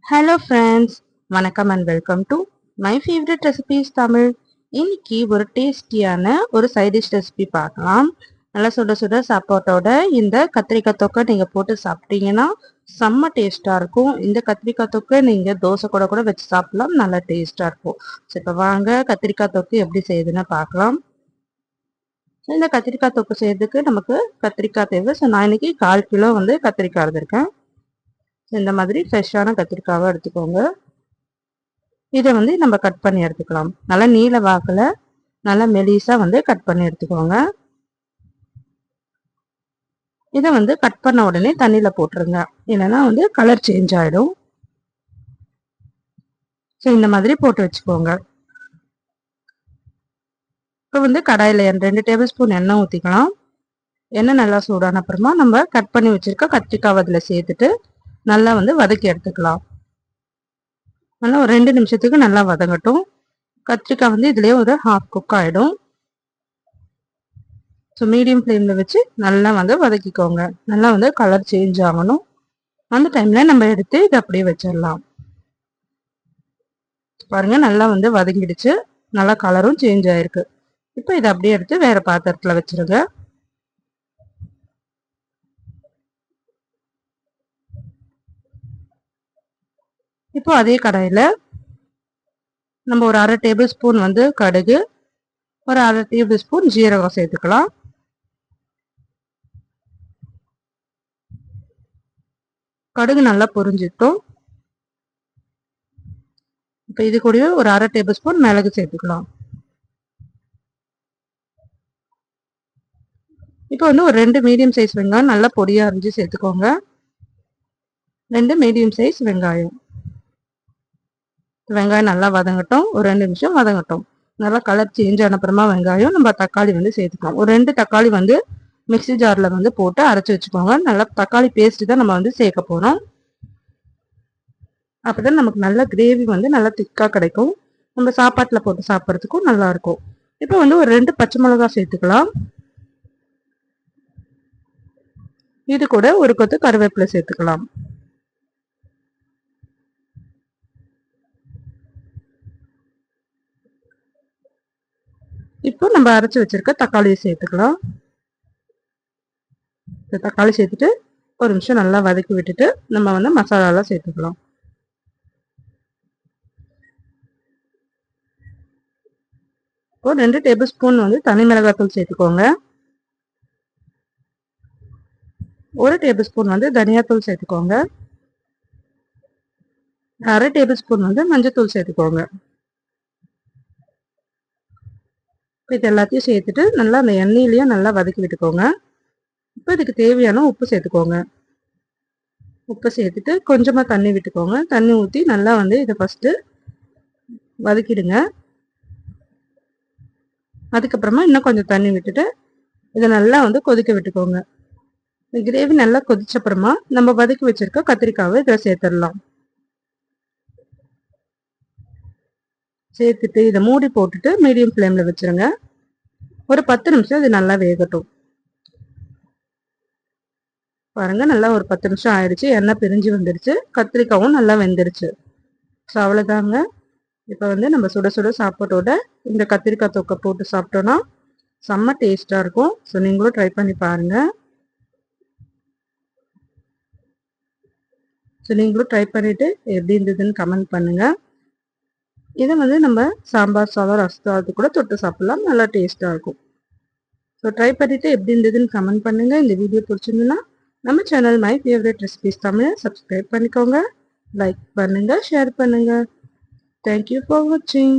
Hello friends, வணக்கம் and welcome to my favourite recipes Tamil. இன்னைக்கு ஒரு டேஸ்டியான ஒரு சைட் டிஷ் ரெசிபி பார்க்கலாம். நல்லா சுட சுட சாப்பாட்டோட இந்த கத்திரிக்காய் தொக்கை நீங்கள் போட்டு சாப்பிட்டீங்கன்னா செம்ம டேஸ்ட்டாக இருக்கும். இந்த கத்திரிக்காய் தொக்கை நீங்கள் தோசை கூட வச்சு சாப்பிடலாம், நல்லா டேஸ்ட்டாக இருக்கும். ஸோ இப்போ வாங்க கத்திரிக்காய் தொக்கு எப்படி செய்யுதுன்னு பார்க்கலாம். இந்த கத்திரிக்காய் தொக்கு செய்யறதுக்கு நமக்கு கத்திரிக்காய் தேவை. ஸோ நான் இன்னைக்கு 1/4 கிலோ கத்திரிக்காய் எடுத்திருக்கேன். இந்த மாதிரி ஃப்ரெஷ்ஷான கத்திரிக்காவை எடுத்துக்கோங்க. இதை நம்ம கட் பண்ணி எடுத்துக்கலாம். நல்லா நீல வாக்கில் நல்லா மெலிசா கட் பண்ணி எடுத்துக்கோங்க. இதை கட் பண்ண உடனே தண்ணியில போட்டுருங்க, இல்லைன்னா கலர் சேஞ்ச் ஆயிடும். ஸோ இந்த மாதிரி போட்டு வச்சுக்கோங்க. இப்போ கடாயில 2 டேபிள் ஸ்பூன் எண்ணெய் ஊற்றிக்கலாம். எண்ணெய் நல்லா சூடான அப்புறமா நம்ம கட் பண்ணி வச்சிருக்க கத்திரிக்காய் அதில் சேர்த்துட்டு நல்லா வதக்கி எடுத்துக்கலாம். நல்லா ஒரு 2 நிமிஷத்துக்கு நல்லா வதங்கட்டும். கத்திரிக்காய் இதுலயே ஒரு ஹாஃப் குக் ஆயிடும். ஸோ மீடியம் ஃப்ளேம்ல வச்சு நல்லா வதக்கிக்கோங்க. நல்லா கலர் சேஞ்ச் ஆகணும். அந்த டைம்ல நம்ம எடுத்து இதை அப்படியே வச்சிடலாம். பாருங்க, நல்லா வதங்கிடுச்சு. நல்லா கலரும் சேஞ்ச் ஆயிருக்கு. இப்போ இதை அப்படியே எடுத்து வேற பாத்திரத்துல வச்சிருங்க. இப்போ அதே கடாயில நம்ம ஒரு 1/2 டேபிள் ஸ்பூன் கடுகு, ஒரு 1/2 டேபிள் ஸ்பூன் ஜீரகம் சேர்த்துக்கலாம். கடுகு நல்லா பொரிஞ்சிட்டோம். இப்போ இது கூடவே ஒரு 1/2 டேபிள் ஸ்பூன் மிளகு சேர்த்துக்கலாம். இப்போ ஒரு 2 மீடியம் சைஸ் வெங்காயம் நல்லா பொடியா அரிஞ்சு சேர்த்துக்கோங்க. 2 மீடியம் சைஸ் வெங்காயம். வெங்காயம் நல்லா வதங்கட்டும். ஒரு 2 நிமிஷம் வதங்கட்டும். நல்லா கலர் சேஞ்ச் ஆன அப்புறமா வெங்காயம் நம்ம தக்காளி சேர்த்துக்கலாம். ஒரு 2 தக்காளி மிக்சி ஜார்ல போட்டு அரைச்சி வச்சுக்கோங்க. நல்லா தக்காளி பேஸ்ட் தான் நம்ம சேர்க்க போறோம். அப்பதான் நமக்கு நல்ல கிரேவி நல்லா திக்கா கிடைக்கும். நம்ம சாப்பாட்டுல போட்டு சாப்பிட்றதுக்கும் நல்லா இருக்கும். இப்போ ஒரு 2 பச்சை மிளகாய் சேர்த்துக்கலாம். இது கூட ஒரு கொத்து கருவேப்பிலை சேர்த்துக்கலாம். இப்போ நம்ம அரைச்சி வச்சிருக்க தக்காளியை சேர்த்துக்கலாம். தக்காளி சேர்த்துட்டு ஒரு நிமிஷம் நல்லா வதக்கி விட்டுட்டு நம்ம மசாலாலாம் சேர்த்துக்கலாம். ஒரு 2 டேபிள் ஸ்பூன் தனி மிளகாய்த்தூள் சேர்த்துக்கோங்க. 1 டேபிள் ஸ்பூன் தனியாத்தூள் சேர்த்துக்கோங்க. 1/2 டேபிள் ஸ்பூன் மஞ்சத்தூள் சேர்த்துக்கோங்க. இது எல்லாத்தையும் சேர்த்துட்டு நல்லா அந்த எண்ணெயிலேயே நல்லா வதக்கி விட்டுக்கோங்க. இப்போ இதுக்கு தேவையான உப்பு சேர்த்துக்கோங்க. உப்பு சேர்த்துட்டு கொஞ்சமா தண்ணி விட்டுக்கோங்க. தண்ணி ஊற்றி நல்லா இதை ஃபர்ஸ்ட் வதக்கிடுங்க. அதுக்கப்புறமா இன்னும் கொஞ்சம் தண்ணி விட்டுட்டு இதை நல்லா கொதிக்க விட்டுக்கோங்க. கிரேவி நல்லா கொதிச்ச அப்புறமா நம்ம வதக்கி வச்சிருக்க கத்திரிக்காவை இதில் சேர்த்துடலாம். சேர்த்துட்டு இதை மூடி போட்டுட்டு மீடியம் ஃப்ளேம்ல வச்சிருங்க. ஒரு 10 நிமிஷம் இது நல்லா வேகட்டும். பாருங்க, நல்லா ஒரு 10 நிமிஷம் ஆயிடுச்சு. எண்ணெய் பிரிஞ்சு வந்துடுச்சு. கத்திரிக்காவும் நல்லா வெந்துடுச்சு. ஸோ அவ்வளோதாங்க. இப்போ நம்ம சுட சுட சாப்பாட்டோட இந்த கத்திரிக்காய் தொக்கை போட்டு சாப்பிட்டோன்னா செம்ம டேஸ்டா இருக்கும். ஸோ நீங்களும் ட்ரை பண்ணி பாருங்க. ஸோ நீங்களும் ட்ரை பண்ணிட்டு எப்படி இருந்ததுன்னு கமெண்ட் பண்ணுங்க. இதை நம்ம சாம்பார் சாதம் ரசம் கூட தொட்டு சாப்பிடலாம், நல்லா டேஸ்டா இருக்கும். ஸோ ட்ரை பண்ணிட்டு எப்படி இருந்ததுன்னு கமெண்ட் பண்ணுங்க. இந்த வீடியோ பிடிச்சிருந்துன்னா நம்ம சேனல் மை ஃபேவரட் ரெசிபிஸ் தமிழை சப்ஸ்கிரைப் பண்ணிக்கோங்க. லைக் பண்ணுங்க, ஷேர் பண்ணுங்க. தேங்க்யூ ஃபார் வாட்சிங்.